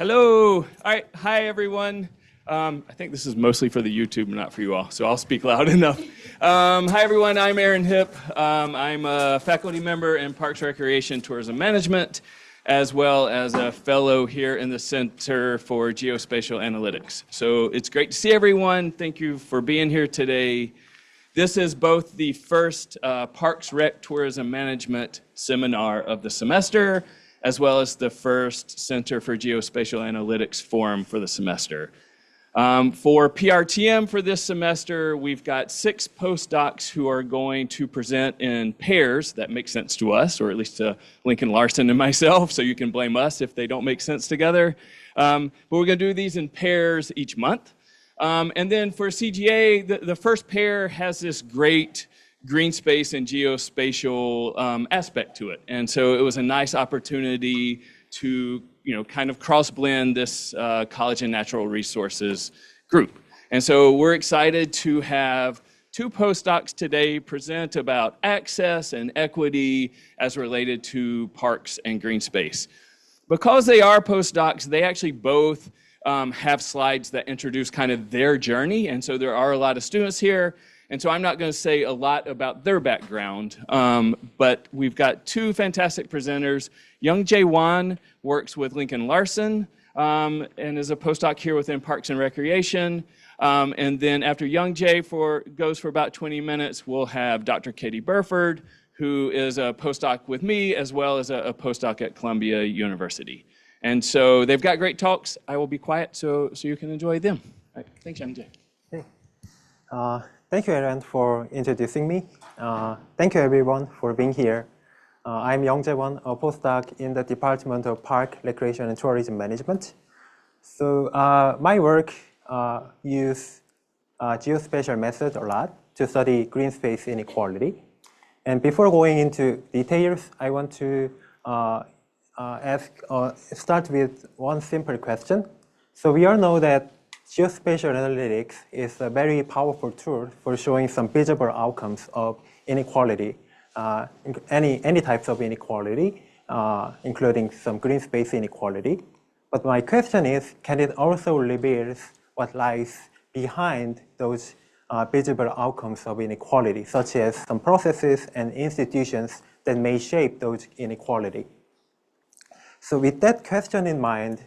Hello. All right. Hi, everyone. I think this is mostly for the YouTube, not for you all, so I'll speak loud enough. Hi, everyone. I'm Aaron Hipp. I'm a faculty member in Parks, Recreation, Tourism Management, as well as a fellow here in the Center for Geospatial Analytics. So it's great to see everyone. Thank you for being here today. This is both the first Parks, Rec, Tourism Management seminar of the semester, as well as the first Center for Geospatial Analytics forum for the semester. For PRTM for this semester, we've got 6 postdocs who are going to present in pairs. That makes sense to us, or at least to Lincoln Larson and myself, so you can blame us if they don't make sense together. But we're going to do these in pairs each month. And then for CGA, the first pair has this great Greenspace and geospatial aspect to it. And so it was a nice opportunity to kind of cross-blend this college and natural resources group. And so we're excited to have 2 postdocs today present about access and equity as related to parks and green space. Because they are postdocs, they actually both have slides that introduce kind of their journey. And so there are a lot of students here. And so I'm not going to say a lot about their background, but we've got 2 fantastic presenters. Youngjae works with Lincoln Larson and is a postdoc here within Parks and Recreation. And then after Youngjae goes for about 20 minutes, we'll have Dr. Katie Burford, who is a postdoc with me, as well as a postdoc at Columbia University. And so they've got great talks. I will be quiet so you can enjoy them. All right. Thanks, Youngjae. Hey. Thank you, Aaron, for introducing me. Thank you, everyone, for being here. I'm Youngjae, a postdoc in the Department of Park, Recreation, and Tourism Management. So my work uses geospatial method a lot to study green space inequality. And before going into details, I want to start with one simple question. So we all know that geospatial analytics is a very powerful tool for showing some visible outcomes of inequality, any types of inequality, including some green space inequality. But my question is, can it also reveal what lies behind those visible outcomes of inequality, such as some processes and institutions that may shape those inequality? So with that question in mind,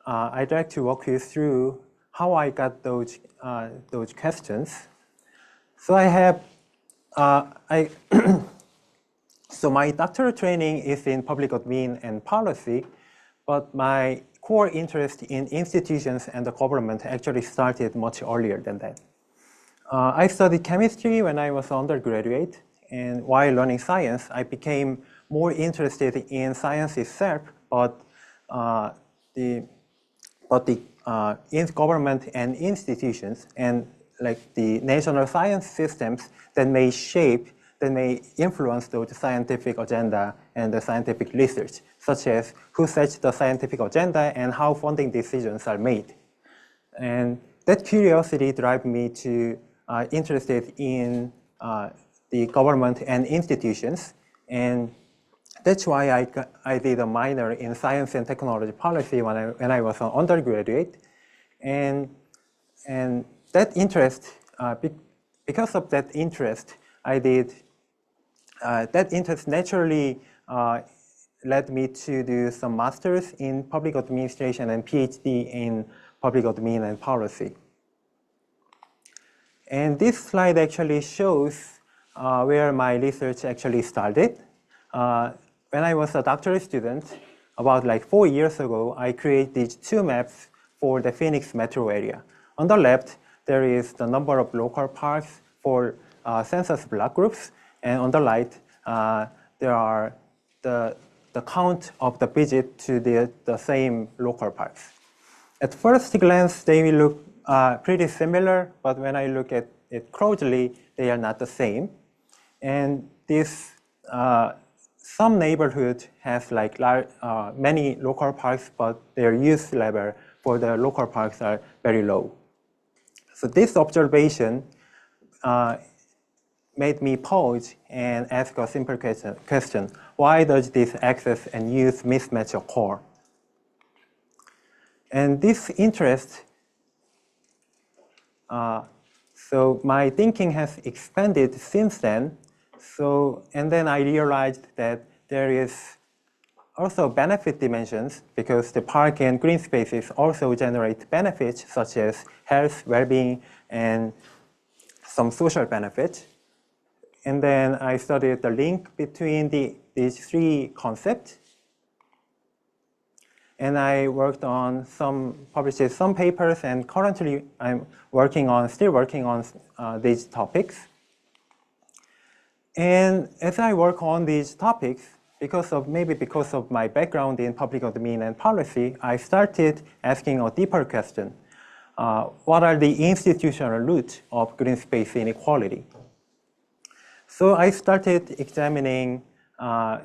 I'd like to walk you through how I got those questions. So I have, so my doctoral training is in public admin and policy, but my core interest in institutions and the government actually started much earlier than that. I studied chemistry when I was an undergraduate, and while learning science, I became more interested in science itself, but in government and institutions, and like the national science systems that may shape, that may influence the scientific agenda and the scientific research, such as who sets the scientific agenda and how funding decisions are made. And that curiosity drives me to interested in the government and institutions, and that's why I did a minor in science and technology policy when I was an undergraduate, and that interest, because of that interest, that interest naturally led me to do some masters in public administration and PhD in public admin and policy. And this slide actually shows where my research actually started. When I was a doctoral student, about like 4 years ago, I created these 2 maps for the Phoenix metro area. On the left, there is the number of local parks for census block groups, and on the right, there are the count of the visit to the same local parks. At first glance, they will look pretty similar, but when I look at it closely, they are not the same. And this some neighborhood has like many local parks, but their use level for the local parks are very low. So this observation made me pause and ask a simple question. Why does this access and use mismatch occur? And this interest, so my thinking has expanded since then. And then I realized that there is also benefit dimensions because the park and green spaces also generate benefits such as health, well-being, and some social benefits. And then I studied the link between these three concepts. And I worked on published some papers, and currently I'm still working on these topics. And as I work on these topics, because of my background in public admin and policy, I started asking a deeper question. What are the institutional roots of green space inequality? So I started examining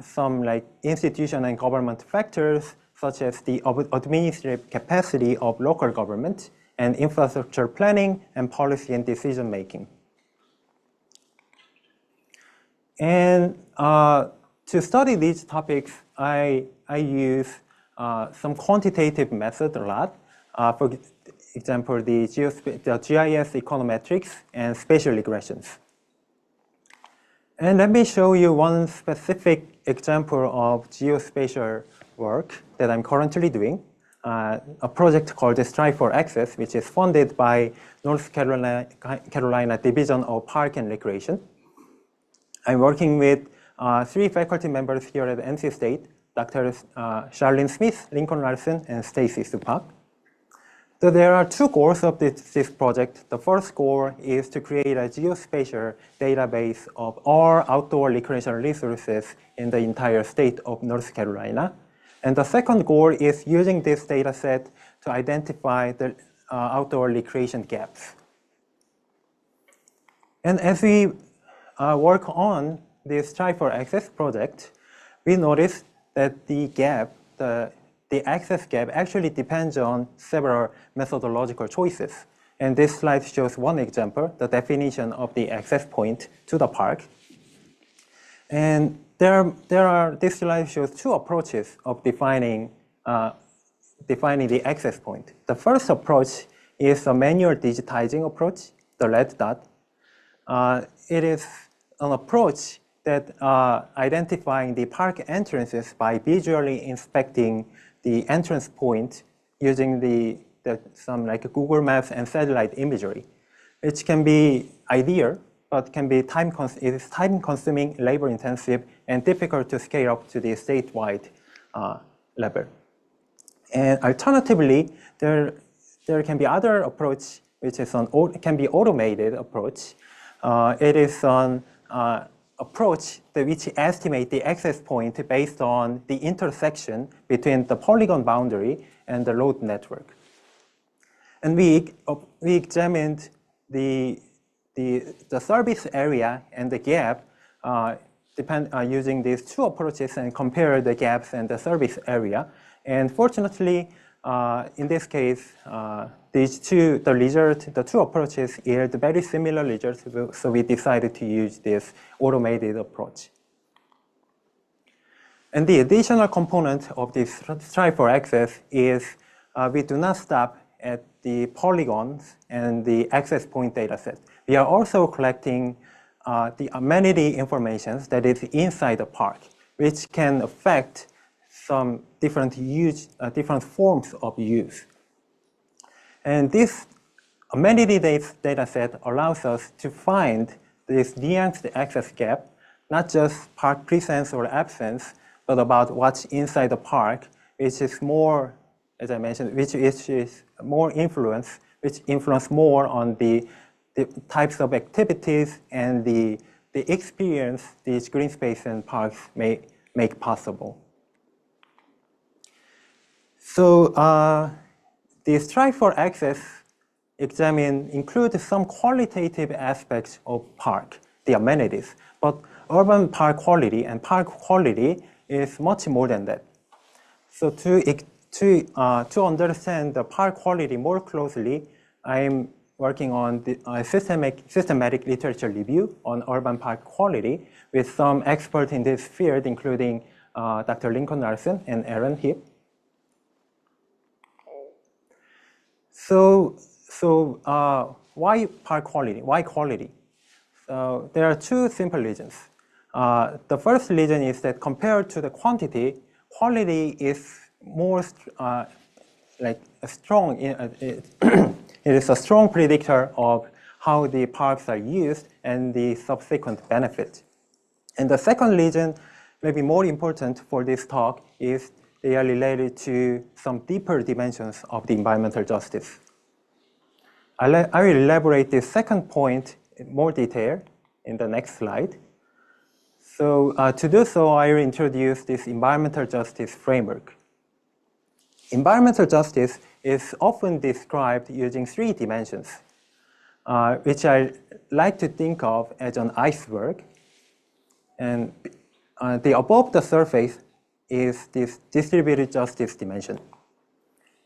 some institution and government factors, such as the administrative capacity of local government and infrastructure planning and policy and decision making. And to study these topics, I use some quantitative method a lot. For example, the GIS econometrics and spatial regressions. And let me show you one specific example of geospatial work that I'm currently doing, a project called the Strive for Access, which is funded by North Carolina Division of Park and Recreation. I'm working with 3 faculty members here at NC State, Dr. Charlene Smith, Lincoln Larson, and Stacy Supak. So there are 2 goals of this project. The first goal is to create a geospatial database of all outdoor recreational resources in the entire state of North Carolina. And the second goal is using this data set to identify the outdoor recreation gaps. And as we work on this Strive for Access project, we noticed that the access gap actually depends on several methodological choices. And this slide shows one example, the definition of the access point to the park. And this slide shows 2 approaches of defining the access point. The first approach is a manual digitizing approach, the red dot. It is an approach that identifying the park entrances by visually inspecting the entrance point using some Google Maps and satellite imagery, which can be ideal, but can be it is time-consuming, labor-intensive, and difficult to scale up to the statewide level. And alternatively, there can be other approach, which is can be automated approach. It is an approach which estimates the access point based on the intersection between the polygon boundary and the load network. And we examined the service area and the gap using these 2 approaches and compare the gaps and the service area. And fortunately, in this case, the 2 approaches yield very similar results, so we decided to use this automated approach. And the additional component of this Strive for Access is we do not stop at the polygons and the access point dataset. We are also collecting the amenity information that is inside the park, which can affect some different forms of use. And this amenity data set allows us to find this nuanced access gap, not just park presence or absence, but about what's inside the park, which is more, as I mentioned, which influence more on the types of activities and the experience these green space and parks may make possible. So the Strive for Access includes some qualitative aspects of park, the amenities, but urban park quality and park quality is much more than that. So to understand the park quality more closely, I'm working on a systematic literature review on urban park quality with some experts in this field, including Dr. Lincoln Larson and Aaron Heap. Why park quality? Why quality? So there are two simple reasons. The first reason is that compared to the quantity, quality is more strong. It is a strong predictor of how the parks are used and the subsequent benefit. And the second reason, maybe more important for this talk, is they are related to some deeper dimensions of the environmental justice. I will elaborate this second point in more detail in the next slide. So to do so, I will introduce this environmental justice framework. Environmental justice is often described using three dimensions, which I like to think of as an iceberg. And the above the surface is this distributed justice dimension,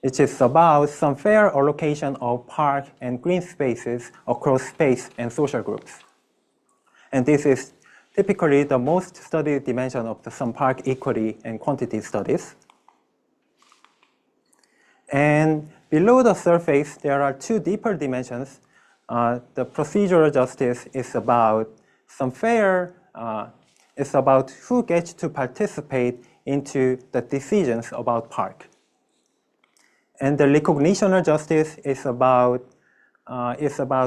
which is about some fair allocation of park and green spaces across space and social groups. And this is typically the most studied dimension of some park equity and quantity studies. And below the surface, there are two deeper dimensions. The procedural justice is about some fair, it's about who gets to participate into the decisions about park. And the recognitional justice is about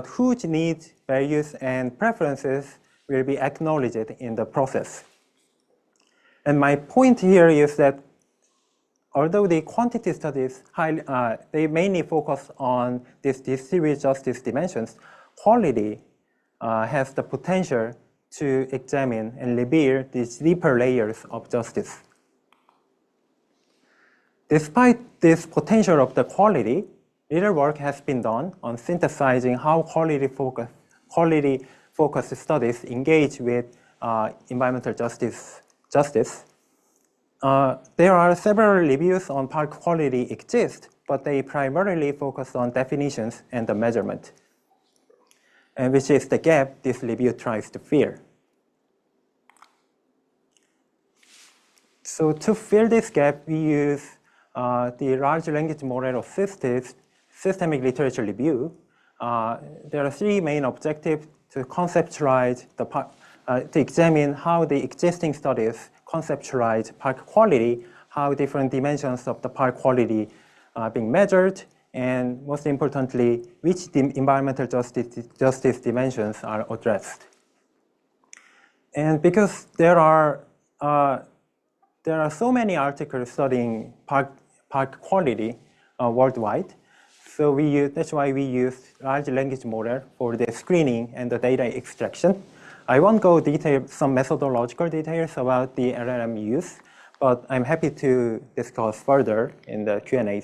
whose needs, values, and preferences will be acknowledged in the process. And my point here is that although the quantity studies, they mainly focus on these distributed justice dimensions, quality has the potential to examine and reveal these deeper layers of justice. Despite this potential of the quality, little work has been done on synthesizing how quality-focused studies engage with environmental justice. There are several reviews on park quality exist, but they primarily focus on definitions and the measurement, and which is the gap this review tries to fill. So to fill this gap, we use the large language model assisted systemic literature review. There are three main objectives: to conceptualize to examine how the existing studies conceptualize park quality, how different dimensions of the park quality are being measured, and most importantly, which environmental justice dimensions are addressed. And because there are so many articles studying park quality worldwide, so that's why we use large language model for the screening and the data extraction. I won't go some methodological details about the LLM use, but I'm happy to discuss further in the Q&A.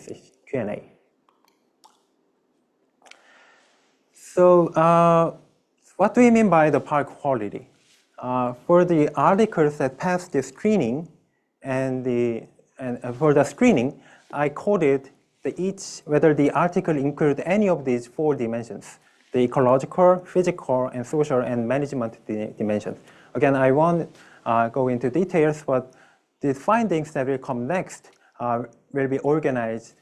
So what do we mean by the park quality? For the articles that pass the screening and for the screening, I coded whether the article include any of these four dimensions: the ecological, physical, and social and management dimensions. Again, I won't go into details, but the findings that will come next will be organized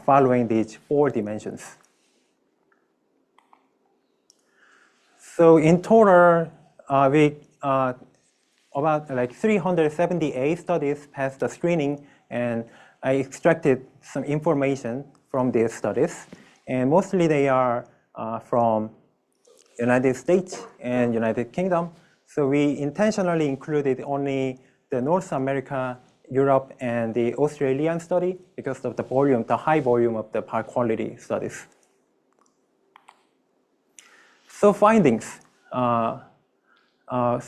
following these four dimensions. So in total, about 378 studies passed the screening, and I extracted some information from these studies. And mostly they are from United States and United Kingdom. So we intentionally included only the North America, Europe, and the Australian study because of the high volume of the park quality studies. So findings. So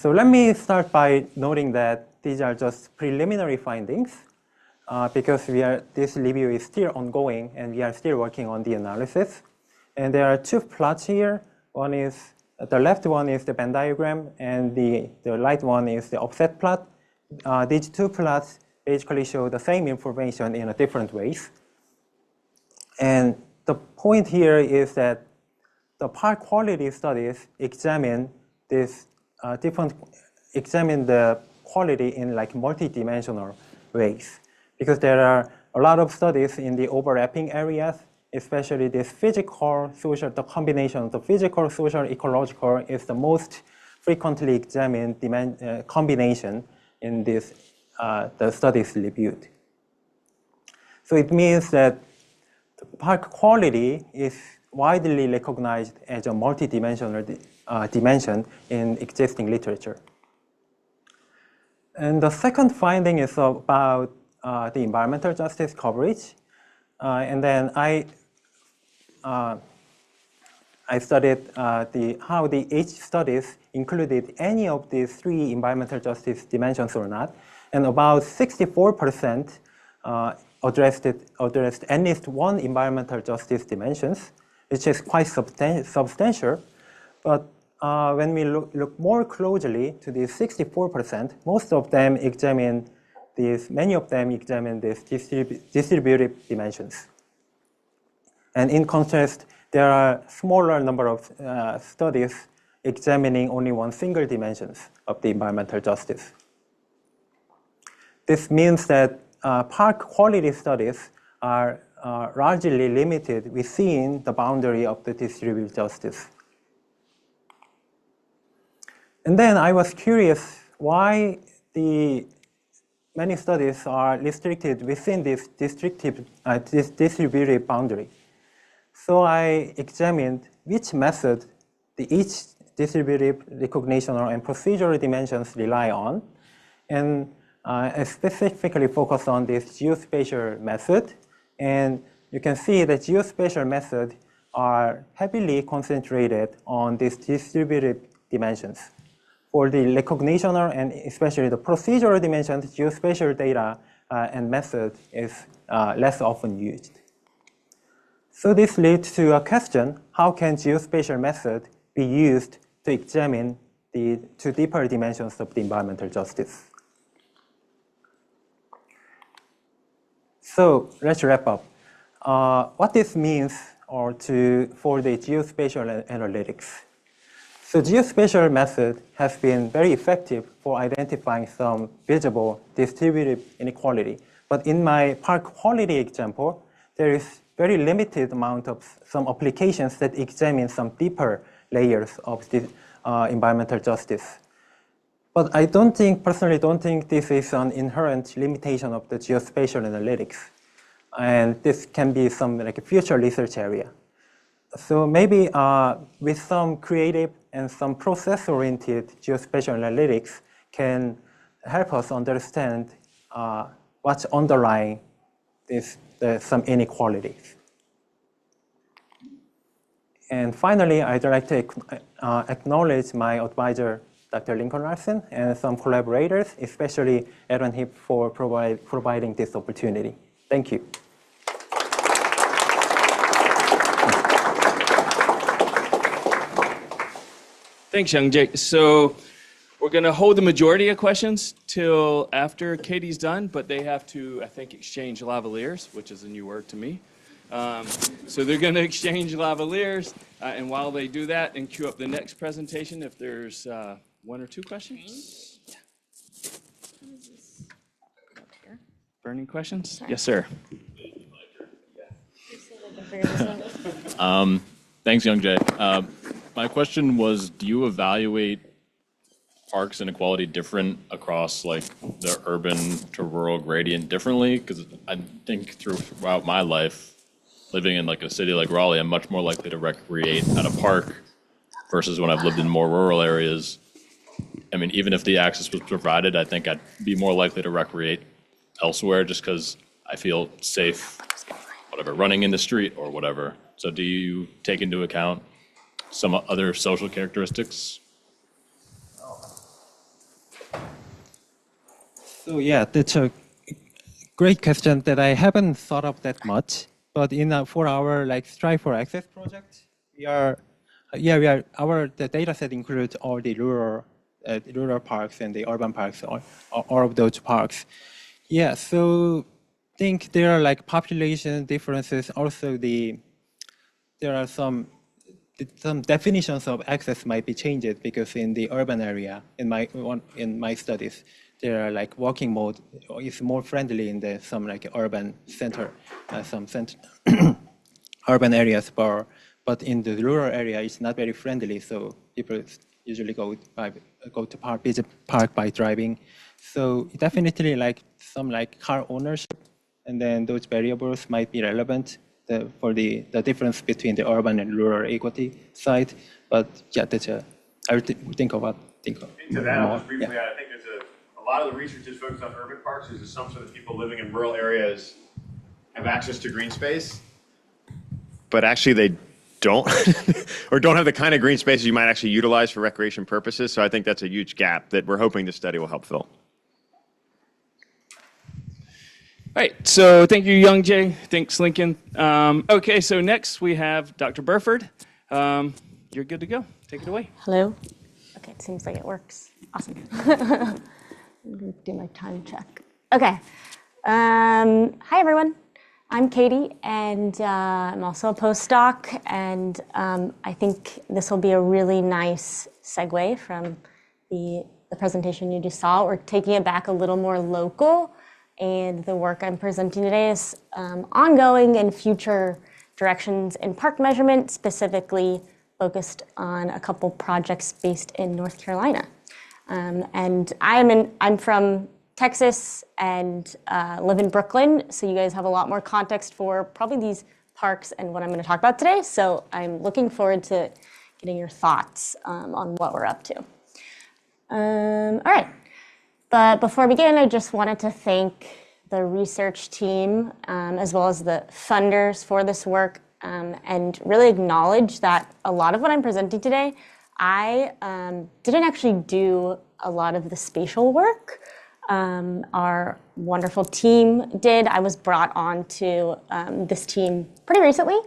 let me start by noting that these are just preliminary findings because this review is still ongoing and we are still working on the analysis. And there are two plots here. One is, the left one is the Venn diagram, and the right one is the offset plot. These two plots basically show the same information in different ways. And the point here is that the park quality studies examine the quality in multi-dimensional ways, because there are a lot of studies in the overlapping areas, especially this physical, social, the combination of the physical, social, ecological is the most frequently examined combination in this, the studies reviewed. So it means that park quality is widely recognized as a multidimensional dimension in existing literature. And the second finding is about the environmental justice coverage. And then I studied how the H studies included any of these three environmental justice dimensions or not. And about 64% addressed at least one environmental justice dimensions, which is quite substantial. But when we look more closely to these 64%, most of them examine many of them examine these distributive dimensions. And in contrast, there are smaller number of studies examining only one single dimension of the environmental justice. This means that park quality studies are largely limited within the boundary of the distributive justice. And then I was curious why many studies are restricted within this distributive boundary. So I examined which method each distributive, recognitional, and procedural dimensions rely on. And I specifically focused on this geospatial method. And you can see that geospatial methods are heavily concentrated on these distributive dimensions. For the recognitional and especially the procedural dimensions, geospatial data and method is less often used. So this leads to a question: how can geospatial method be used to examine the two deeper dimensions of the environmental justice? So let's wrap up. What this means for the geospatial analytics. So geospatial method has been very effective for identifying some visible distributive inequality. But in my park quality example, there is very limited amount of some applications that examine some deeper layers of the environmental justice. But I personally don't think this is an inherent limitation of the geospatial analytics. And this can be some like a future research area. So maybe with some creative and some process-oriented geospatial analytics can help us understand what's underlying some inequalities. And finally, I'd like to acknowledge my advisor, Dr. Lincoln Larson, and some collaborators, especially Aaron Heap, for providing this opportunity. Thank you. Thanks, Youngjae. So we're going to hold the majority of questions till after Katie's done, but they have to, I think, exchange lavaliers, which is a new word to me. So they're going to exchange lavaliers, and while they do that, and queue up the next presentation, if there's one or two questions. Yeah. Burning questions? Sorry. Yes, sir. Thanks, Youngjae. My question was, do you evaluate parks inequality different across like the urban to rural gradient differently? Because I think throughout my life, living in like a city like Raleigh, I'm much more likely to recreate at a park versus when I've lived in more rural areas. I mean, even if the access was provided, I think I'd be more likely to recreate elsewhere just because I feel safe, whatever, running in the street or whatever. So do you take into account some other social characteristics? So yeah, that's a great question that I haven't thought of that much. But for our like Strive for Access project, the data set includes all the rural parks and the urban parks, all of those parks. Yeah, so I think there are like population differences. Also, there are some definitions of access might be changed because in the urban area, in my studies, there are like walking mode is more friendly in some like urban center, urban areas, but in the rural area, it's not very friendly. So people usually go to park, visit park by driving. So definitely like some like car ownership, and then those variables might be relevant for the difference between the urban and rural equity side. But yeah, I would think about. To that, I'll just briefly add, I think there's a lot of the research is focused on urban parks. There's assumption that people living in rural areas have access to green space, but actually they don't, or don't have the kind of green spaces you might actually utilize for recreation purposes. So I think that's a huge gap that we're hoping this study will help fill. All right, so thank you, Youngjae. Thanks, Lincoln. Okay, so next we have Dr. Burford. You're good to go. Take it away. Hello. Okay, it seems like it works. Awesome. I'm going to do my time check. Okay. Hi, everyone. I'm Katie, and I'm also a postdoc, and I think this will be a really nice segue from the presentation you just saw. We're taking it back a little more local, and the work I'm presenting today is ongoing and future directions in park measurement, specifically focused on a couple projects based in North Carolina. And I'm from Texas and live in Brooklyn, so you guys have a lot more context for probably these parks and what I'm going to talk about today. So I'm looking forward to getting your thoughts on what we're up to. All right, but before we begin, I just wanted to thank the research team as well as the funders for this work, and really acknowledge that a lot of what I'm presenting today, I didn't actually do a lot of the spatial work. Our wonderful team did. I was brought on to this team pretty recently.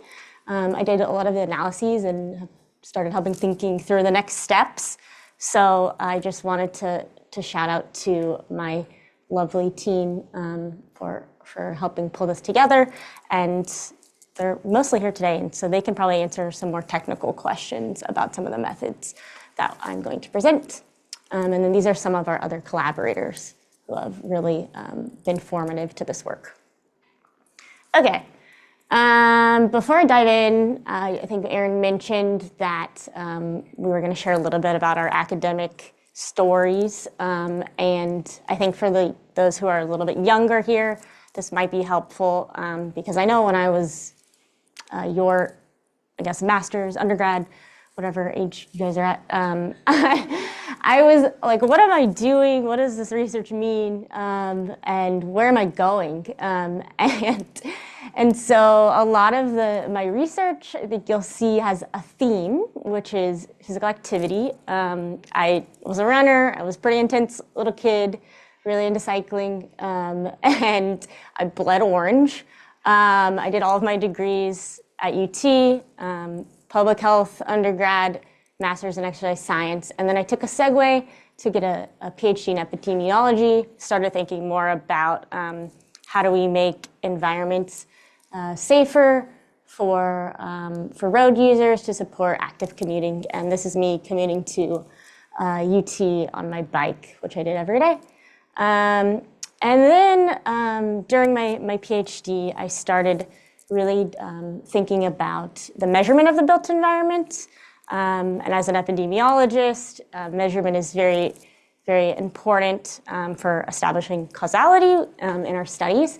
I did a lot of the analyses and have started thinking through the next steps. So I just wanted to shout out to my lovely team for helping pull this together. And they're mostly here today, and so they can probably answer some more technical questions about some of the methods that I'm going to present. And then these are some of our other collaborators who have really been formative to this work. Okay, before I dive in, I think Aaron mentioned that we were going to share a little bit about our academic stories. And I think for those who are a little bit younger here, this might be helpful because I know when I was your, I guess, master's, undergrad, whatever age you guys are at, I was like, what am I doing? What does this research mean? And where am I going? And so a lot of my research, I think you'll see, has a theme, which is physical activity. I was a runner. I was a pretty intense little kid, really into cycling, and I bled orange. I did all of my degrees at UT, public health undergrad, master's in exercise science, and then I took a segue to get a PhD in epidemiology, started thinking more about how do we make environments safer for road users to support active commuting. And this is me commuting to UT on my bike, which I did every day. And then during my PhD, I started really thinking about the measurement of the built environment. And as an epidemiologist, measurement is very, very important for establishing causality in our studies.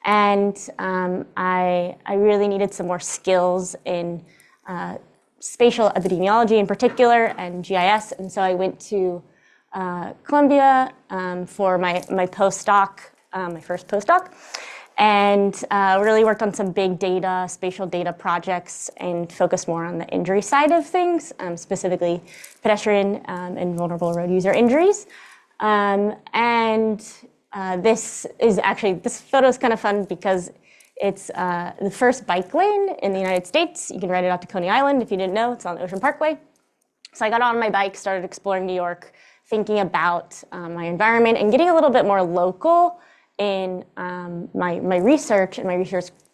And I really needed some more skills in spatial epidemiology in particular and GIS. And so I went to Columbia for my postdoc, my first postdoc, and really worked on some big data, spatial data projects, and focused more on the injury side of things, specifically pedestrian and vulnerable road user injuries. This photo is kind of fun because it's the first bike lane in the United States. You can ride it out to Coney Island if you didn't know. It's on Ocean Parkway. So I got on my bike, started exploring New York, thinking about my environment and getting a little bit more local in my research and my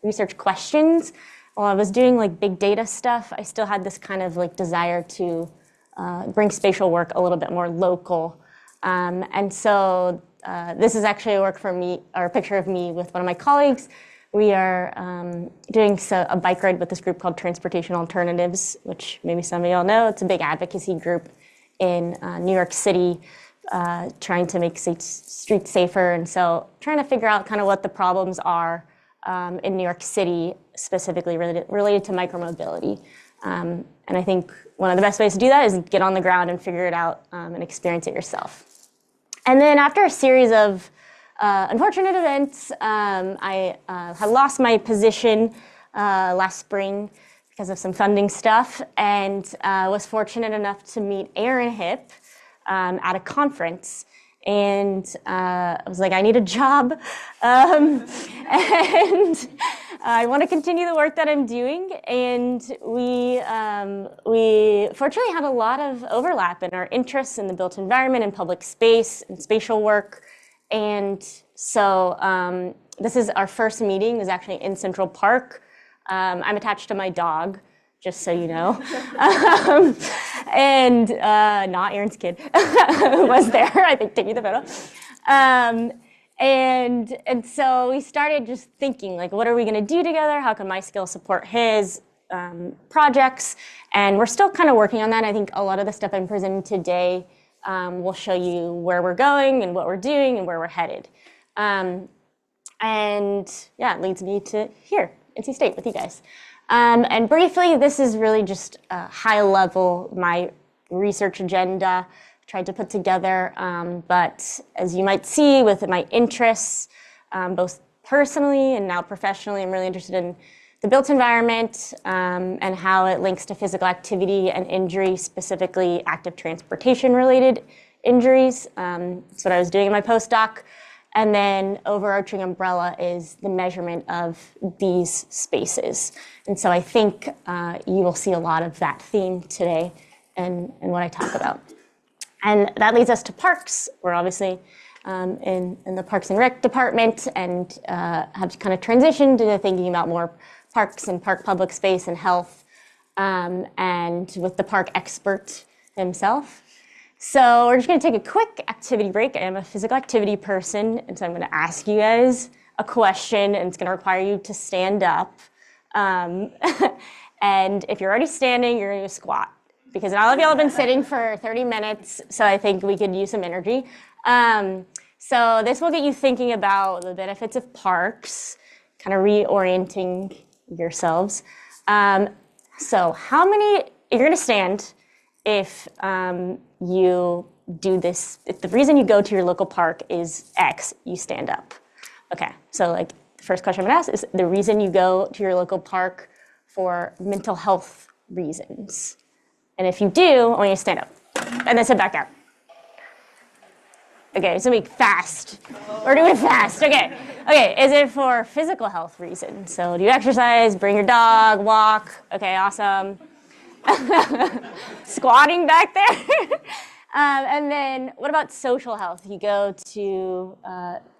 research questions. While I was doing like big data stuff, I still had this kind of like desire to bring spatial work a little bit more local. And so this is actually a work for me, or a picture of me with one of my colleagues We are doing a bike ride with this group called Transportation Alternatives, which maybe some of y'all know. It's a big advocacy group in New York City, trying to make streets safer. And so trying to figure out kind of what the problems are in New York City, specifically related to micromobility. And I think one of the best ways to do that is get on the ground and figure it out and experience it yourself. And then after a series of unfortunate events, I had lost my position last spring because of some funding stuff, and was fortunate enough to meet Aaron Hipp at a conference. And I was like, I need a job, and I want to continue the work that I'm doing. And we fortunately had a lot of overlap in our interests in the built environment and public space and spatial work. And so this is our first meeting, is actually in Central Park. I'm attached to my dog, just so you know. And not Aaron's kid, who was there, I think, taking the photo. And so we started just thinking, like, what are we going to do together? How can my skills support his projects? And we're still kind of working on that. I think a lot of the stuff I'm presenting today will show you where we're going and what we're doing and where we're headed. And yeah, it leads me to here, NC State, with you guys. And briefly, this is really just high level, my research agenda, tried to put together. But as you might see with my interests, both personally and now professionally, I'm really interested in the built environment and how it links to physical activity and injury, specifically active transportation related injuries. That's what I was doing in my postdoc. And then overarching umbrella is the measurement of these spaces. And so I think you will see a lot of that theme today in what I talk about. And that leads us to parks. We're obviously in the Parks and Rec department, and have kind of transitioned to thinking about more parks and park public space and health, and with the park expert himself. So we're just going to take a quick activity break. I am a physical activity person, and so I'm going to ask you guys a question, and it's going to require you to stand up. And if you're already standing, you're going to squat, because all of y'all have been sitting for 30 minutes, so I think we could use some energy. So this will get you thinking about the benefits of parks, kind of reorienting yourselves. So how many, you're going to stand if you do this, if the reason you go to your local park is X, you stand up. Okay, so like the first question I'm gonna ask is the reason you go to your local park for mental health reasons. And if you do, I want you to stand up and then sit back down. Okay, it's gonna be fast. We're doing it fast, okay. Okay, is it for physical health reasons? So do you exercise, bring your dog, walk? Okay, awesome. Squatting back there. And then what about social health? You go to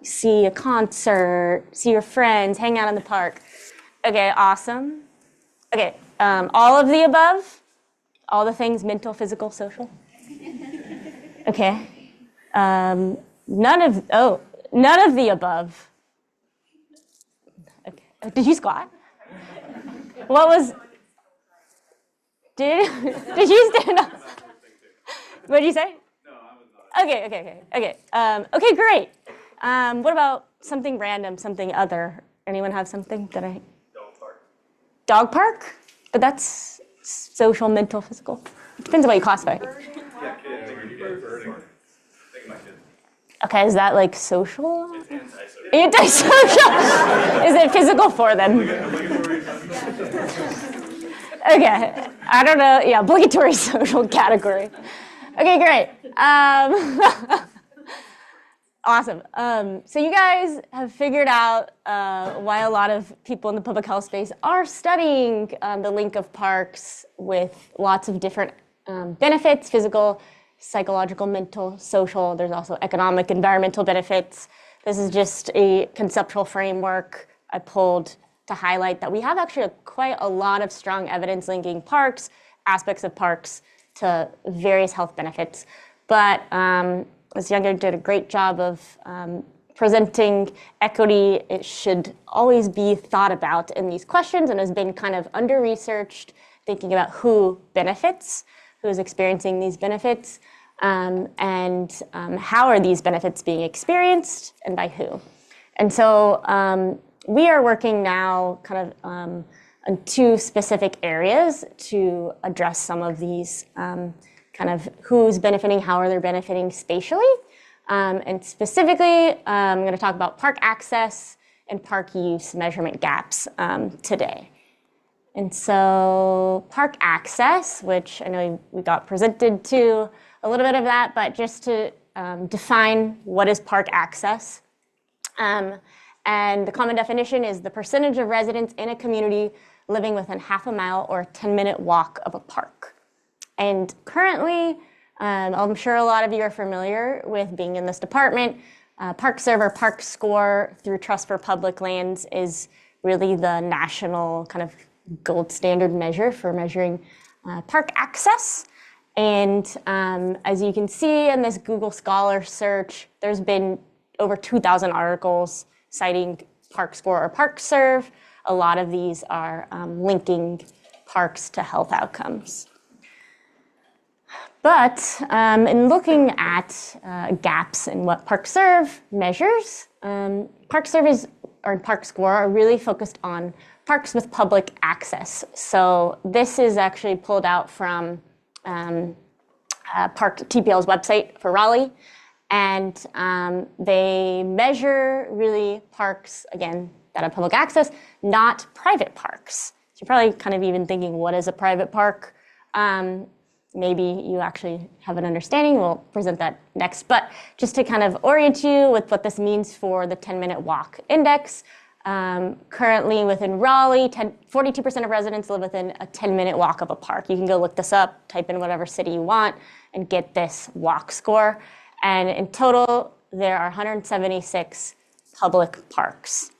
see a concert, see your friends, hang out in the park. Okay, awesome. Okay, all of the above? All the things, mental, physical, social? Okay. None of the above. Okay. Did you squat? What was... Did you stand up? What did you say? No, I was not. Okay, great. What about something random, something other? Anyone have something that I... Dog park. Dog park? But that's social, mental, physical. It depends on what you classify. Yeah, kids. Birding. Think about kids. Okay, is that like social? It's antisocial. Antisocial? Is it physical for them? Okay, I don't know. Yeah, obligatory social category. Okay, great. Awesome. So you guys have figured out why a lot of people in the public health space are studying the link of parks with lots of different benefits: physical, psychological, mental, social. There's also economic, environmental benefits. This is just a conceptual framework I pulled to highlight that we have actually quite a lot of strong evidence linking parks, aspects of parks, to various health benefits. But as Youngjae did a great job of presenting equity, it should always be thought about in these questions and has been kind of under-researched, thinking about who benefits, who is experiencing these benefits, and how are these benefits being experienced and by who. And so we are working now kind of on two specific areas to address some of these kind of who's benefiting, how are they benefiting spatially. And specifically, I'm going to talk about park access and park use measurement gaps today. And so park access, which I know we got presented to a little bit of that, but just to define what is park access. And the common definition is the percentage of residents in a community living within half a mile or a 10-minute walk of a park. And currently, I'm sure a lot of you are familiar with being in this department. Park Server, Park Score through Trust for Public Lands is really the national kind of gold standard measure for measuring park access. And as you can see in this Google Scholar search, there's been over 2,000 articles citing Park Score or Park Serve. A lot of these are linking parks to health outcomes. But in looking at gaps in what Park Serve measures, Park Serve or Park Score are really focused on parks with public access. So this is actually pulled out from Park TPL's website for Raleigh. And they measure really parks, again, that have public access, not private parks. So you're probably kind of even thinking, what is a private park? Maybe you actually have an understanding. We'll present that next. But just to kind of orient you with what this means for the 10-minute walk index, currently within Raleigh, 42% of residents live within a 10-minute walk of a park. You can go look this up, type in whatever city you want, and get this walk score. And in total, there are 176 public parks.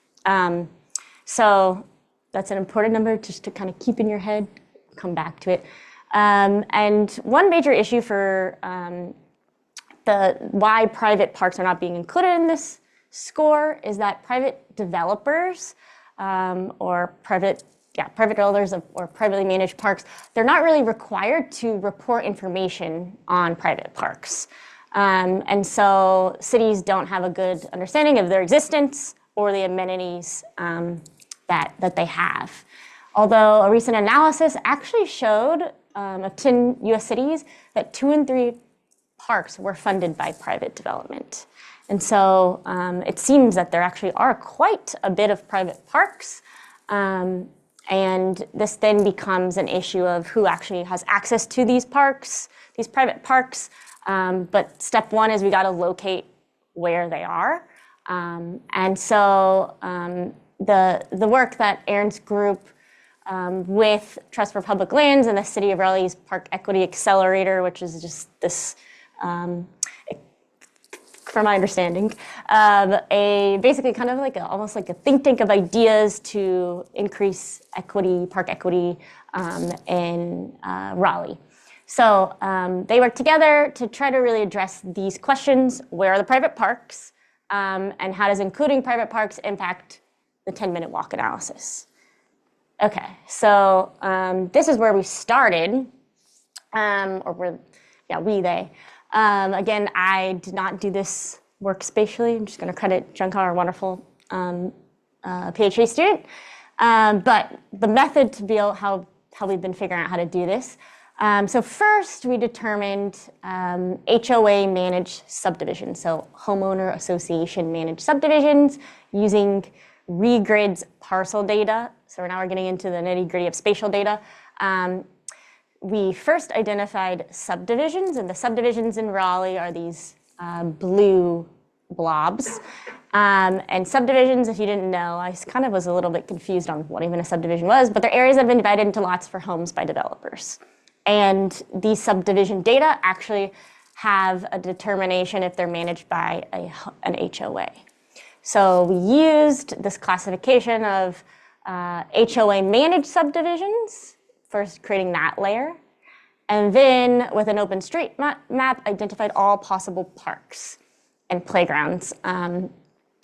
So that's an important number just to kind of keep in your head, come back to it. And one major issue for why private parks are not being included in this score is that private developers or private owners or privately managed parks, they're not really required to report information on private parks. And so cities don't have a good understanding of their existence or the amenities that they have. Although a recent analysis actually showed of 10 US cities that 2 in 3 parks were funded by private development. And so it seems that there actually are quite a bit of private parks. And this then becomes an issue of who actually has access to these parks, these private parks. But step one is we got to locate where they are. And so the work that Aaron's group with Trust for Public Lands and the City of Raleigh's Park Equity Accelerator, which is just this, from my understanding, basically kind of like almost like a think tank of ideas to increase equity, park equity in Raleigh. So they work together to try to really address these questions. Where are the private parks? And how does including private parks impact the 10-minute walk analysis? Okay, so this is where we started, they. Again, I did not do this work spatially. I'm just going to credit Junka, our wonderful PhD student. But the method to be able, how we've been figuring out how to do this. So first, we determined HOA managed subdivisions, so homeowner association managed subdivisions using Regrid's parcel data. So now we're getting into the nitty-gritty of spatial data. We first identified subdivisions, and the subdivisions in Raleigh are these blue blobs. And subdivisions, if you didn't know, I kind of was a little bit confused on what even a subdivision was, but they're areas that have been divided into lots for homes by developers. And these subdivision data actually have a determination if they're managed by an HOA. So we used this classification of HOA managed subdivisions, first creating that layer, and then with an OpenStreetMap identified all possible parks and playgrounds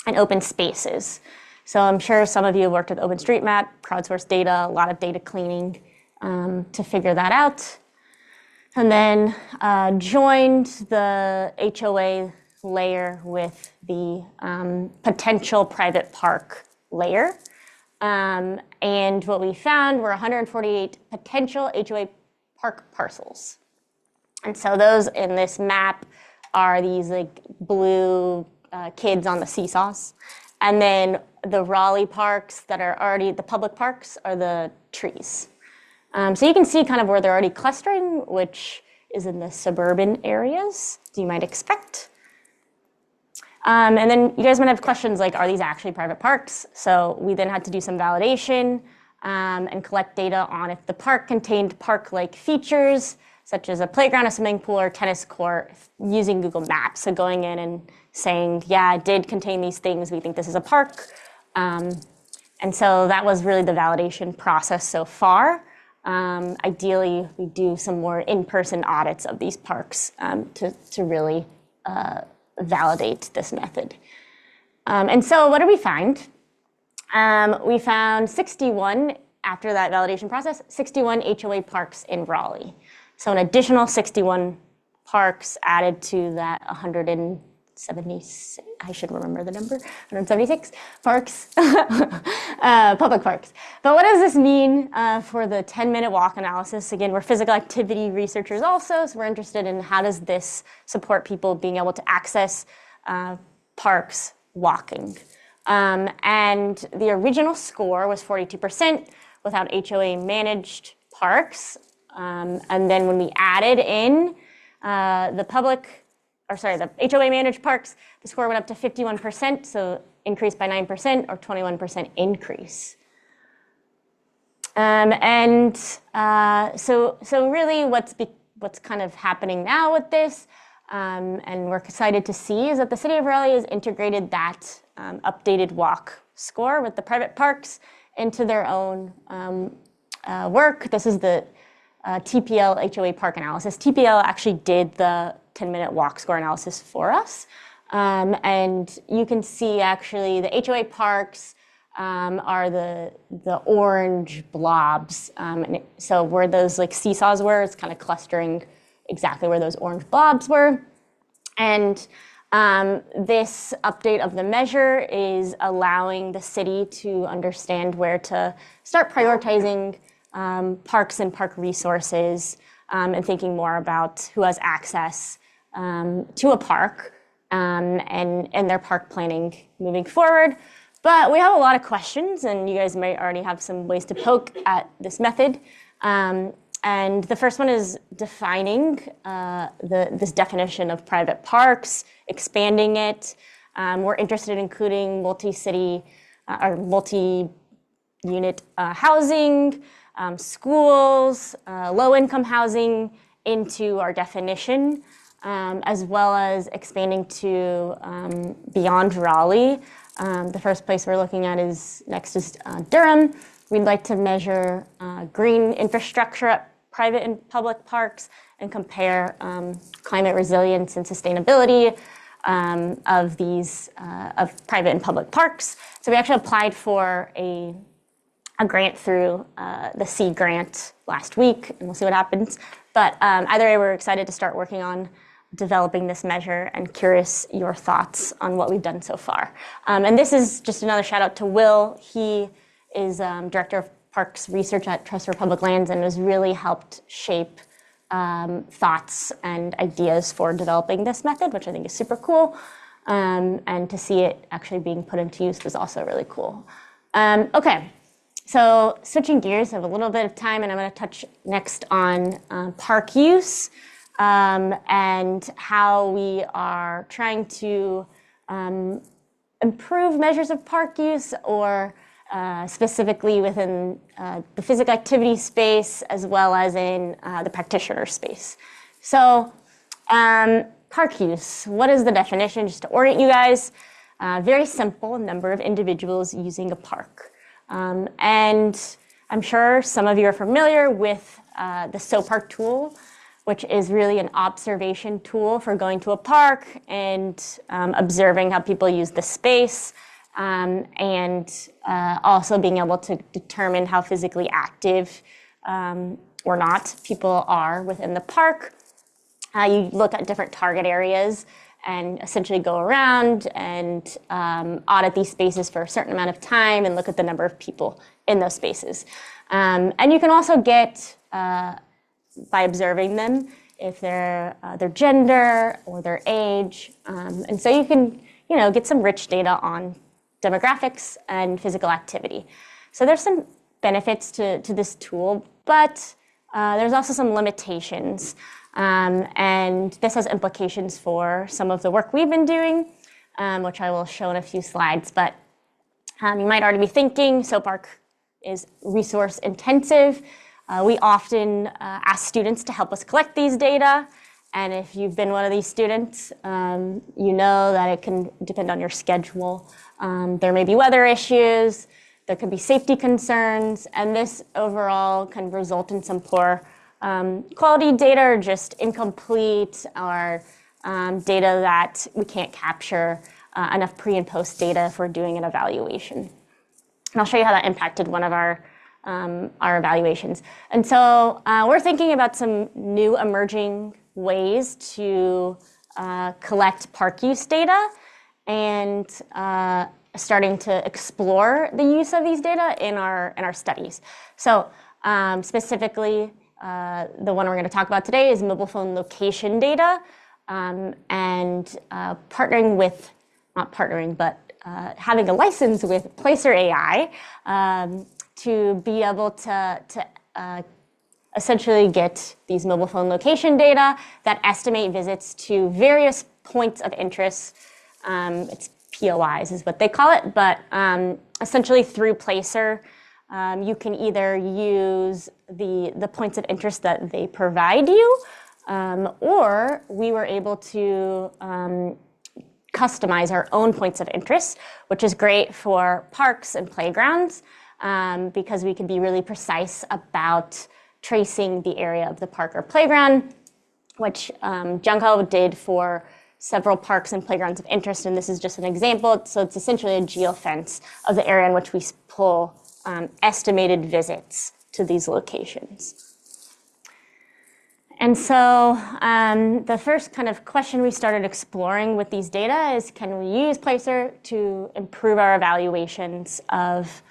and open spaces. So I'm sure some of you have worked with OpenStreetMap, crowdsourced data, a lot of data cleaning to figure that out. And then joined the HOA layer with the potential private park layer. And what we found were 148 potential HOA park parcels. And so those in this map are these like blue kids on the seesaws. And then the Raleigh parks that are already, the public parks, are the trees. So you can see kind of where they're already clustering, which is in the suburban areas, as you might expect. And then you guys might have questions like, are these actually private parks? So we then had to do some validation and collect data on if the park contained park-like features, such as a playground, a swimming pool, or tennis court, using Google Maps. So going in and saying, yeah, it did contain these things, we think this is a park. And so that was really the validation process so far. Ideally, we do some more in-person audits of these parks to really validate this method. And so what did we find? We found 61, after that validation process, 61 HOA parks in Raleigh. So an additional 61 parks added to that 176, I should remember the number, 176 parks, public parks. But what does this mean for the 10-minute walk analysis? Again, we're physical activity researchers also, so we're interested in how does this support people being able to access parks walking. And the original score was 42% without HOA managed parks. And then when we added in the HOA managed parks, the score went up to 51%, so increased by 9% or 21% increase. So really what's kind of happening now with this, and we're excited to see, is that the City of Raleigh has integrated that updated walk score with the private parks into their own work. This is the TPL HOA park analysis. TPL actually did the 10-minute walk score analysis for us. And you can see actually the HOA parks are the orange blobs. So where those like seesaws were, it's kind of clustering exactly where those orange blobs were. And this update of the measure is allowing the city to understand where to start prioritizing parks and park resources and thinking more about who has access to a park and their park planning moving forward. But we have a lot of questions, and you guys may already have some ways to poke at this method. And the first one is defining this definition of private parks, expanding it. We're interested in including multi-city or multi-unit housing, schools, low-income housing into our definition, as well as expanding to beyond Raleigh. The first place we're looking at is Durham. We'd like to measure green infrastructure at private and public parks and compare climate resilience and sustainability of these of private and public parks. So we actually applied for a grant through the C grant last week, and we'll see what happens. But either way, we're excited to start working on developing this measure and curious your thoughts on what we've done so far. And this is just another shout out to Will. He is Director of Parks Research at Trust for Public Lands and has really helped shape thoughts and ideas for developing this method, which I think is super cool. And to see it actually being put into use was also really cool. Okay, so switching gears, I have a little bit of time, and I'm going to touch next on park use and how we are trying to improve measures of park use, or specifically within the physical activity space as well as in the practitioner space. So park use, what is the definition? Just to orient you guys, very simple, number of individuals using a park. And I'm sure some of you are familiar with the SoPark tool, which is really an observation tool for going to a park and observing how people use the space, and also being able to determine how physically active or not people are within the park. You look at different target areas and essentially go around and audit these spaces for a certain amount of time and look at the number of people in those spaces. And you can also get, by observing them, if their gender or their age. And so you can, get some rich data on demographics and physical activity. So there's some benefits to this tool, but there's also some limitations. And this has implications for some of the work we've been doing, which I will show in a few slides. But you might already be thinking, SOPARC is resource intensive. We often ask students to help us collect these data. And if you've been one of these students, you know that it can depend on your schedule. There may be weather issues, there could be safety concerns, and this overall can result in some poor quality data or just incomplete or data that we can't capture enough pre and post data for doing an evaluation. And I'll show you how that impacted one of our evaluations. And so we're thinking about some new emerging ways to collect park use data and starting to explore the use of these data in our studies. So specifically, the one we're going to talk about today is mobile phone location data, and partnering with, not partnering, but having a license with Placer AI to be able to essentially get these mobile phone location data that estimate visits to various points of interest. It's POIs is what they call it, but essentially through Placer, you can either use the points of interest that they provide you, or we were able to customize our own points of interest, which is great for parks and playgrounds, because we can be really precise about tracing the area of the park or playground, which Youngjae did for several parks and playgrounds of interest, and this is just an example. So it's essentially a geofence of the area in which we pull estimated visits to these locations. And so the first kind of question we started exploring with these data is, can we use Placer to improve our evaluations of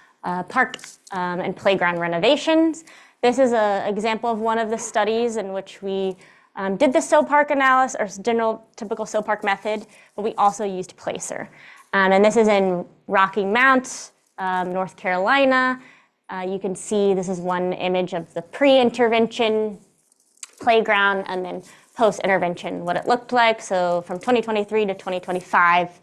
park and playground renovations? This is an example of one of the studies in which we did the SOPARC analysis, or general typical SOPARC method, but we also used Placer. And this is in Rocky Mount, North Carolina. You can see this is one image of the pre-intervention playground and then post-intervention, what it looked like. So from 2023 to 2025,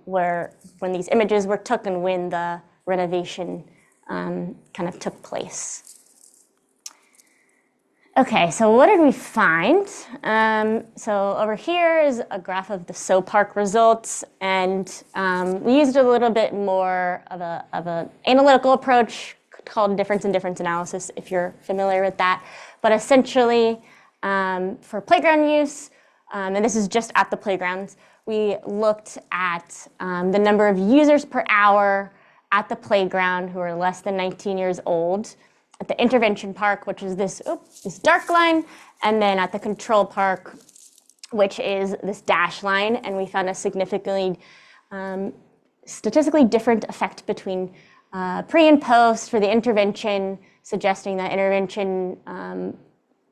when these images were took and when the renovation kind of took place. Okay, so what did we find? So over here is a graph of the SOPARC results, and we used a little bit more of an analytical approach called difference in difference analysis, if you're familiar with that. But essentially, for playground use, and this is just at the playgrounds, we looked at the number of users per hour at the playground who are less than 19 years old, at the intervention park, which is this dark line, and then at the control park, which is this dash line. And we found a significantly statistically different effect between pre and post for the intervention, suggesting that intervention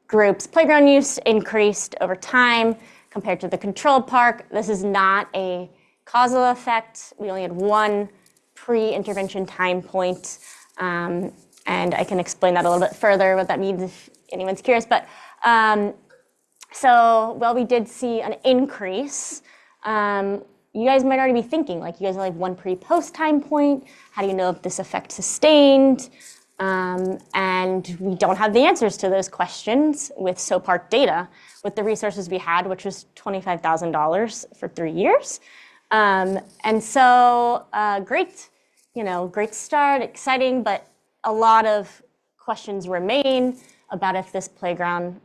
groups' playground use increased over time compared to the control park. This is not a causal effect. We only had one pre-intervention time point. And I can explain that a little bit further, what that means if anyone's curious. But so while we did see an increase, you guys might already be thinking, like, you guys only have one pre-post time point. How do you know if this effect sustained? And we don't have the answers to those questions with SOPARC data, with the resources we had, which was $25,000 for 3 years. And so great start, exciting, but a lot of questions remain. about if this playground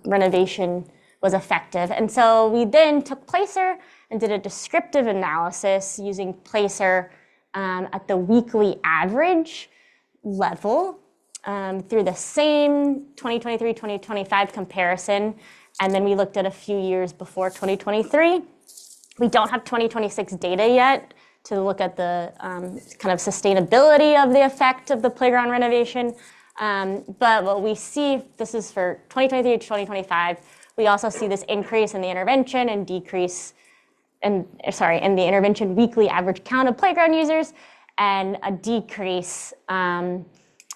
renovation was effective. And so we then took Placer and did a descriptive analysis using Placer at the weekly average level through the same 2023-2025 comparison. And then we looked at a few years before 2023. We don't have 2026 data yet to look at the kind of sustainability of the effect of the playground renovation. But what we see, this is for 2023 to 2025, we also see this increase in the intervention and decrease in the intervention weekly average count of playground users and a decrease in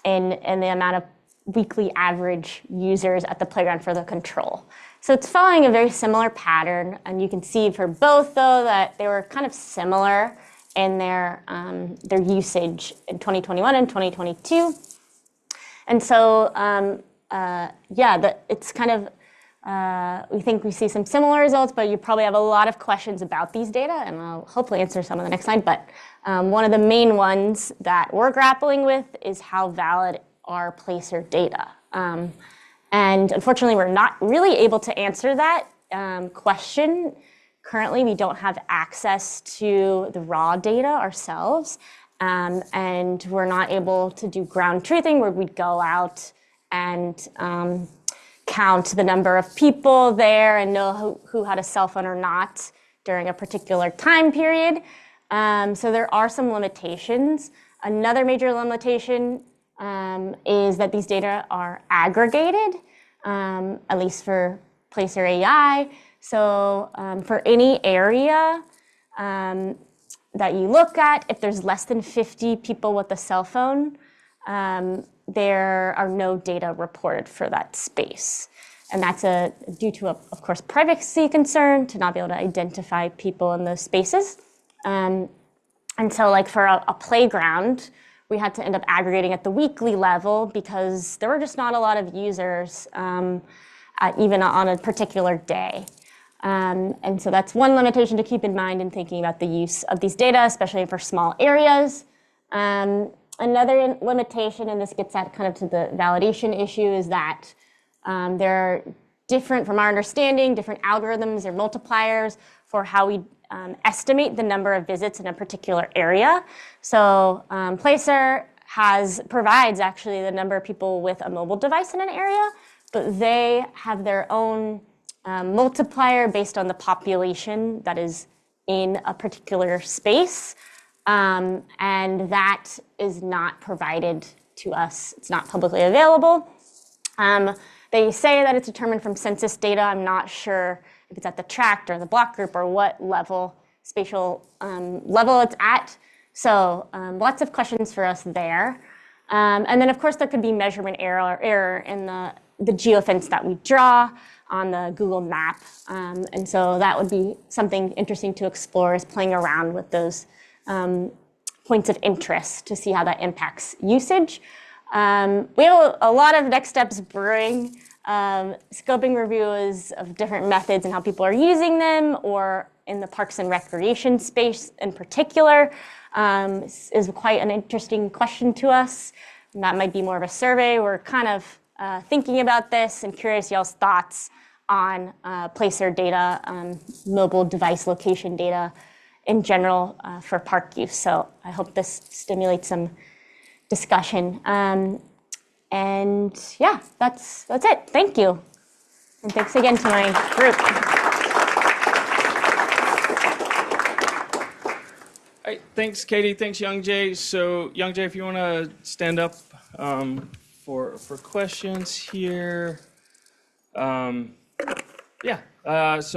the amount of weekly average users at the playground for the control. So it's following a very similar pattern, and you can see for both, though, that they were kind of similar in their usage in 2021 and 2022. And so, it's kind of, we think we see some similar results, but you probably have a lot of questions about these data, and I'll hopefully answer some on the next slide. But one of the main ones that we're grappling with is how valid are Placer data. And unfortunately, we're not really able to answer that question. Currently, we don't have access to the raw data ourselves, and we're not able to do ground truthing where we'd go out and count the number of people there and know who had a cell phone or not during a particular time period. So there are some limitations. Another major limitation is that these data are aggregated, at least for Placer AI. So for any area that you look at, if there's less than 50 people with a cell phone, there are no data reported for that space. And that's due to, of course, privacy concern to not be able to identify people in those spaces. And so like for a playground, we had to end up aggregating at the weekly level because there were just not a lot of users even on a particular day. And so that's one limitation to keep in mind in thinking about the use of these data, especially for small areas. Another limitation, and this gets at kind of to the validation issue, is that there are different, from our understanding, different algorithms or multipliers for how we estimate the number of visits in a particular area. So Placer provides actually the number of people with a mobile device in an area, but they have their own multiplier based on the population that is in a particular space. And that is not provided to us. It's not publicly available. They say that it's determined from census data. I'm not sure if it's at the tract or the block group or what spatial level it's at. So lots of questions for us there. And then, of course, there could be measurement error in the geofence that we draw on the Google map. And so that would be something interesting to explore, is playing around with those points of interest to see how that impacts usage. We have a lot of next steps brewing, scoping reviews of different methods and how people are using them, or in the parks and recreation space in particular, is quite an interesting question to us. And that might be more of a survey. We're kind of thinking about this and curious y'all's thoughts on Placer data, mobile device location data in general for park use. So I hope this stimulates some discussion. And yeah, that's it. Thank you. And thanks again to my group. All right, thanks, Katie. Thanks, Youngjae. So, Youngjae, if you want to stand up for questions here. So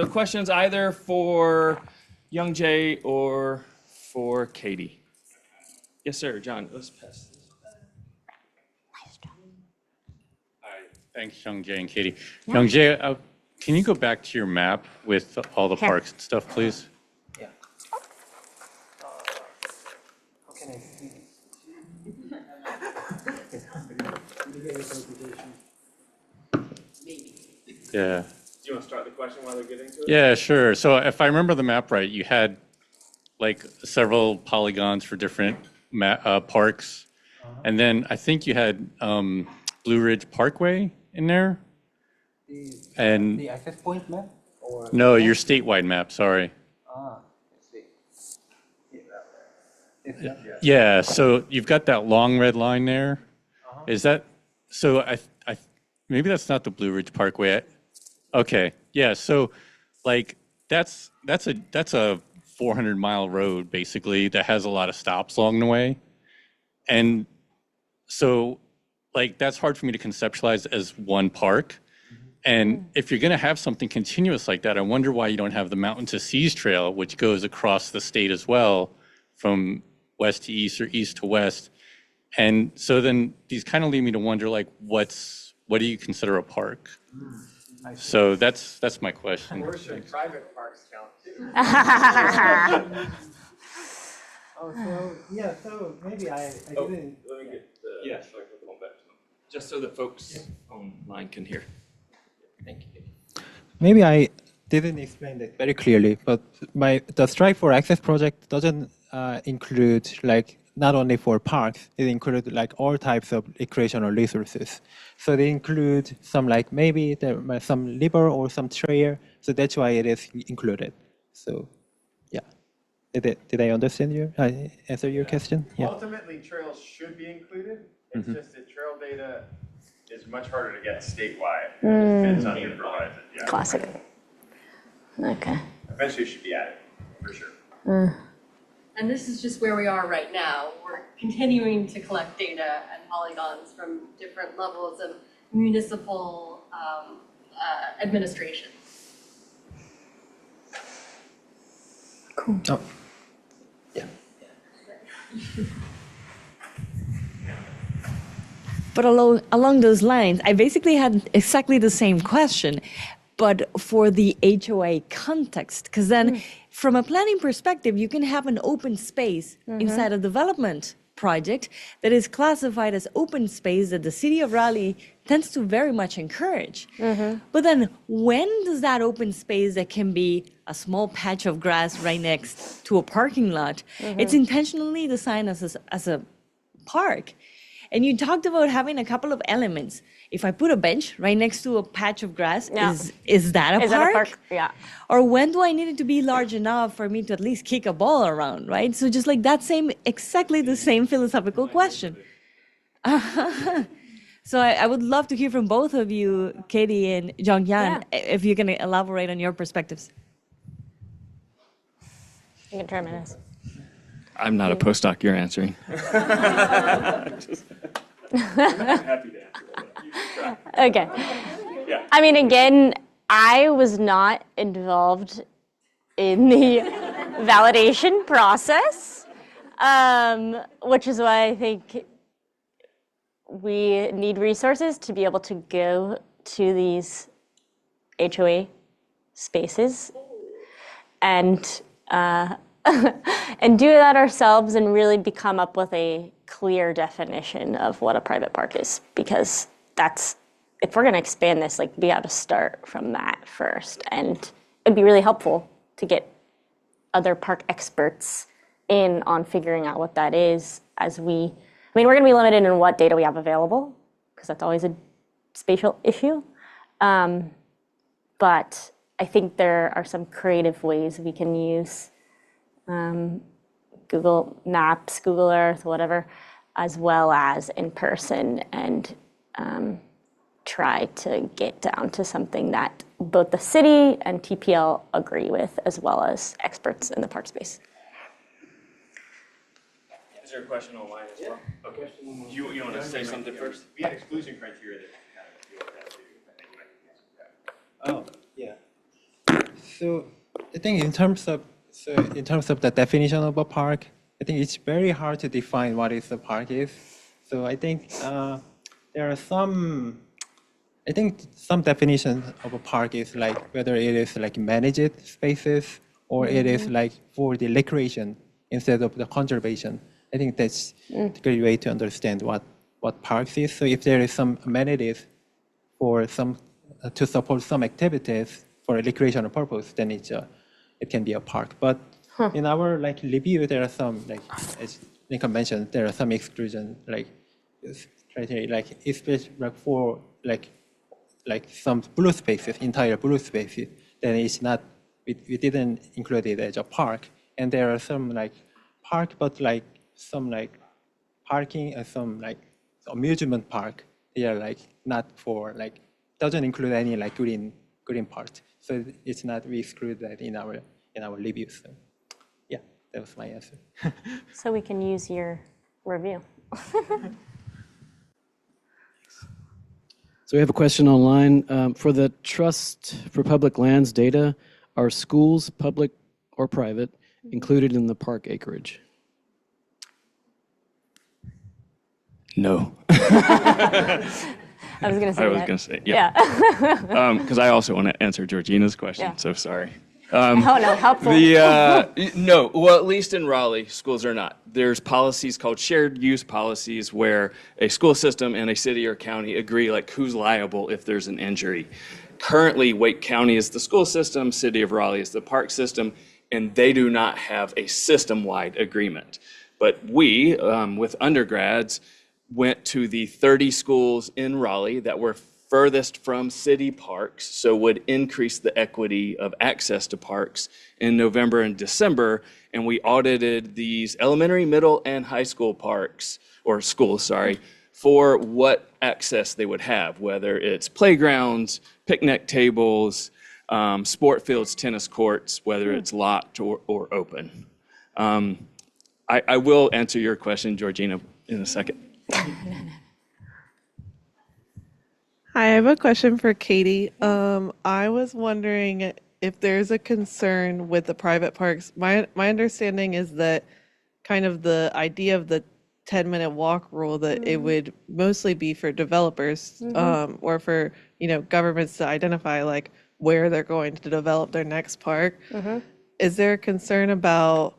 questions either for Youngjae or for Katie. Yes, sir, John. Let's pass this. Hi, thanks, Youngjae and Katie. Yeah. Youngjae, can you go back to your map with all the parks and stuff, please? Yeah. How can I see? Yeah. Do you want to start the question while they're getting to it? Yeah, sure. So if I remember the map right, you had like several polygons for different parks. And then I think you had Blue Ridge Parkway in there. And The access point map? Or no, your statewide map, sorry. let's see. Is that- Yeah, so you've got that long red line there. Is that, so maybe that's not the Blue Ridge Parkway. Okay, yeah, so like that's a 400-mile road basically that has a lot of stops along the way. And so like that's hard for me to conceptualize as one park. And if you're going to have something continuous like that, I wonder why you don't have the Mountain to Seas Trail, which goes across the state as well, from west to east or east to west. And so then these kind of lead me to wonder, like, what do you consider a park? So that's my question. Or should private parks count too? Oh, so, yeah, so maybe I didn't. Let me get the microphone back to them, just so the folks online can hear. Thank you. Maybe I didn't explain that very clearly, but the Strive for Access project doesn't include like not only for parks, it includes like all types of recreational resources. So they include some like maybe there are some river or some trail, so that's why it is included. So yeah, did I understand answer your question? Yeah. Ultimately, trails should be included. It's just that trail data is much harder to get statewide. It depends on who provides it. Yeah. Classic. Okay. Eventually, it should be added for sure. And this is just where we are right now. We're continuing to collect data and polygons from different levels of municipal administration. Cool. Oh. Yeah. But along those lines, I basically had exactly the same question, but for the HOA context, because then from a planning perspective, you can have an open space inside a development project that is classified as open space that the city of Raleigh tends to very much encourage. But then when does that open space that can be a small patch of grass right next to a parking lot, it's intentionally designed as a park. And you talked about having a couple of elements. If I put a bench right next to a patch of grass, is that a park? Is that a park? Yeah. Or when do I need it to be large enough for me to at least kick a ball around, right? So just like that exactly the same philosophical question. So I would love to hear from both of you, Katie and Youngjae, if you can elaborate on your perspectives. You can try this. I'm not a postdoc, you're answering. Happy to answer. Okay. Yeah. I mean, again, I was not involved in the validation process, which is why I think we need resources to be able to go to these HOA spaces and and do that ourselves and really become up with a clear definition of what a private park is, because that's, if we're going to expand this, like we got to start from that first, and it'd be really helpful to get other park experts in on figuring out what that is as we, I mean, we're going to be limited in what data we have available, because that's always a spatial issue, but I think there are some creative ways we can use Google Maps, Google Earth, whatever, as well as in person, and try to get down to something that both the city and TPL agree with, as well as experts in the park space. Is there a question online as well? Okay. You want to say something first? We had exclusion criteria that kind of deal with that too. I think we can answer that. Oh, yeah. So I think in terms of the definition of a park, I think it's very hard to define what is a park is. So I think there are some definition of a park is like whether it is like managed spaces or it is like for the recreation instead of the conservation. I think that's a good way to understand what parks is. So if there is some amenities for some to support some activities for a recreational purpose, then it can be a park. But in our like review, there are some, like as Lincoln mentioned, there are some exclusion like criteria, like especially like for like like some blue spaces, entire blue spaces, then it's not, we didn't include it as a park. And there are some like park, but like some like parking and some like amusement park. They are like not for like, doesn't include any like green part. So it's not, we exclude that in our review. So yeah, that was my answer. So we can use your review. So we have a question online. For the Trust for Public Lands data, are schools, public or private, included in the park acreage? No. I was going to say I was that. going to say, yeah. Because I also want to answer Georgina's question, Yeah. so sorry. Oh, no, helpful. No, well, at least in Raleigh, schools are not. There's policies called shared use policies where a school system and a city or county agree like who's liable if there's an injury. Currently, Wake County is the school system, City of Raleigh is the park system, and they do not have a system-wide agreement. But we, with undergrads, went to the 30 schools in Raleigh that were furthest from city parks, so would increase the equity of access to parks in November and December, and we audited these elementary, middle, and high school parks, or schools, sorry, for what access they would have, whether it's playgrounds, picnic tables, sport fields, tennis courts, whether it's locked or open. I will answer your question, Georgina, in a second. Hi, I have a question for Katie. I was wondering if there's a concern with the private parks. My understanding is that kind of the idea of the 10-minute walk rule, that it would mostly be for developers or for, governments to identify like where they're going to develop their next park. Is there a concern about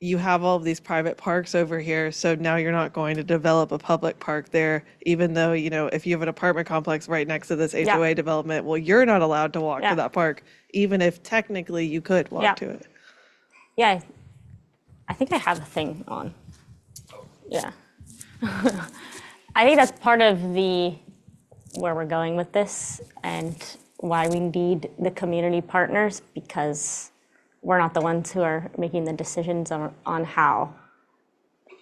you have all of these private parks over here, so now you're not going to develop a public park there, even though, if you have an apartment complex right next to this HOA development, well, you're not allowed to walk to that park, even if technically you could walk to it. Yeah, I think I have a thing on. Yeah. I think that's part of where we're going with this and why we need the community partners, because we're not the ones who are making the decisions on how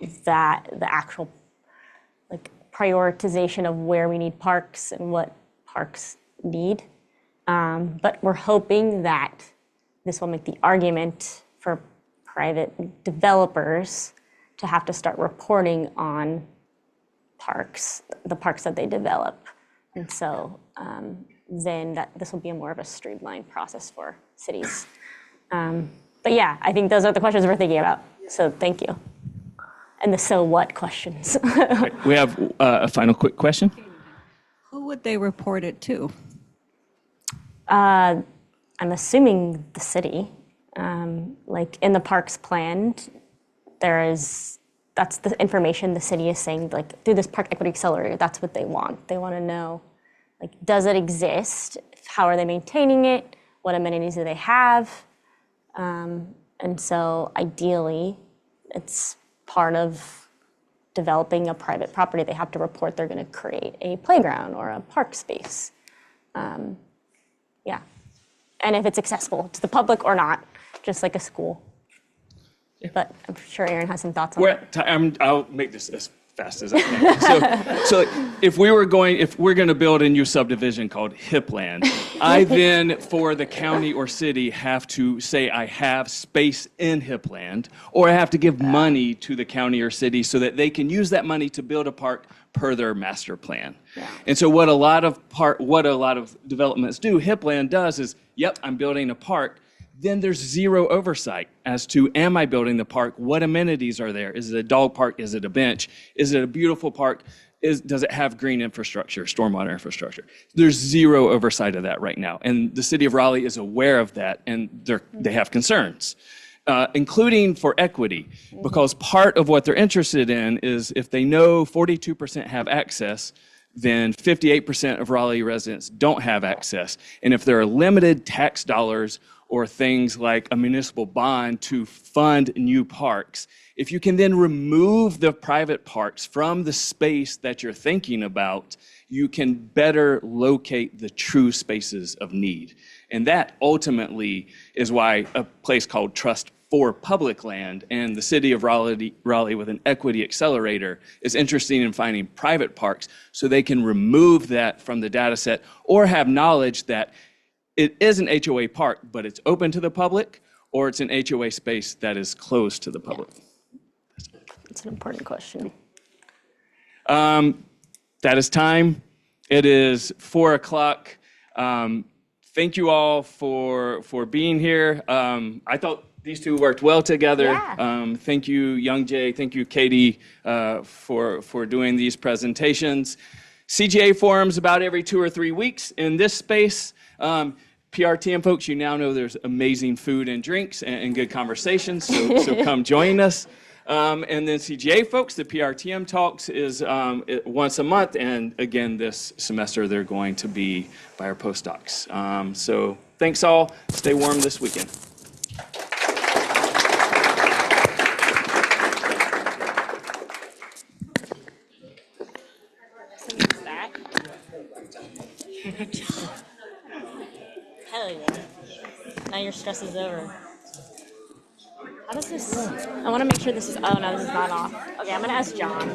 the actual prioritization of where we need parks and what parks need. But we're hoping that this will make the argument for private developers to have to start reporting on the parks that they develop. And so then this will be more of a streamlined process for cities. But yeah, I think those are the questions we're thinking about. So thank you. And the so what questions. We have a final quick question. Who would they report it to? I'm assuming the city. Like in the parks plan, that's the information the city is saying, like through this Park Equity Accelerator, that's what they want. They want to know, like, does it exist? How are they maintaining it? What amenities do they have? And so ideally, it's part of developing a private property. They have to report they're going to create a playground or a park space. Yeah. And if it's accessible to the public or not, just like a school. Yeah. But I'm sure Aaron has some thoughts on that. I'll make this as fast as I can. So if we're going to build a new subdivision called Hipland, I then, for the county or city, have to say I have space in Hipland, or I have to give money to the county or city so that they can use that money to build a park per their master plan. Yeah. And so what a lot of developments do, Hipland does is, yep, I'm building a park. Then there's zero oversight as to, am I building the park? What amenities are there? Is it a dog park? Is it a bench? Is it a beautiful park? Does it have green infrastructure, stormwater infrastructure? There's zero oversight of that right now. And the city of Raleigh is aware of that, and they have concerns, including for equity, because part of what they're interested in is if they know 42% have access, then 58% of Raleigh residents don't have access. And if there are limited tax dollars or things like a municipal bond to fund new parks, if you can then remove the private parks from the space that you're thinking about, you can better locate the true spaces of need. And that ultimately is why a place called Trust for Public Land and the City of Raleigh with an equity accelerator is interested in finding private parks so they can remove that from the data set or have knowledge that it is an HOA park, but it's open to the public, or it's an HOA space that is closed to the public. That's an important question. That is time. It is 4 o'clock. Thank you all for being here. I thought these two worked well together. Yeah. Thank you, Youngjae. Thank you, Katie, for doing these presentations. CGA forums about every 2 or 3 weeks in this space. PRTM folks, you now know there's amazing food and drinks and good conversations, so come join us. And then CGA folks, the PRTM talks is once a month, and again this semester they're going to be by our postdocs. So thanks all. Stay warm this weekend. Hell yeah. Now your stress is over. How does this? I want to make sure this is. Oh no, this is not off. Okay, I'm gonna ask John.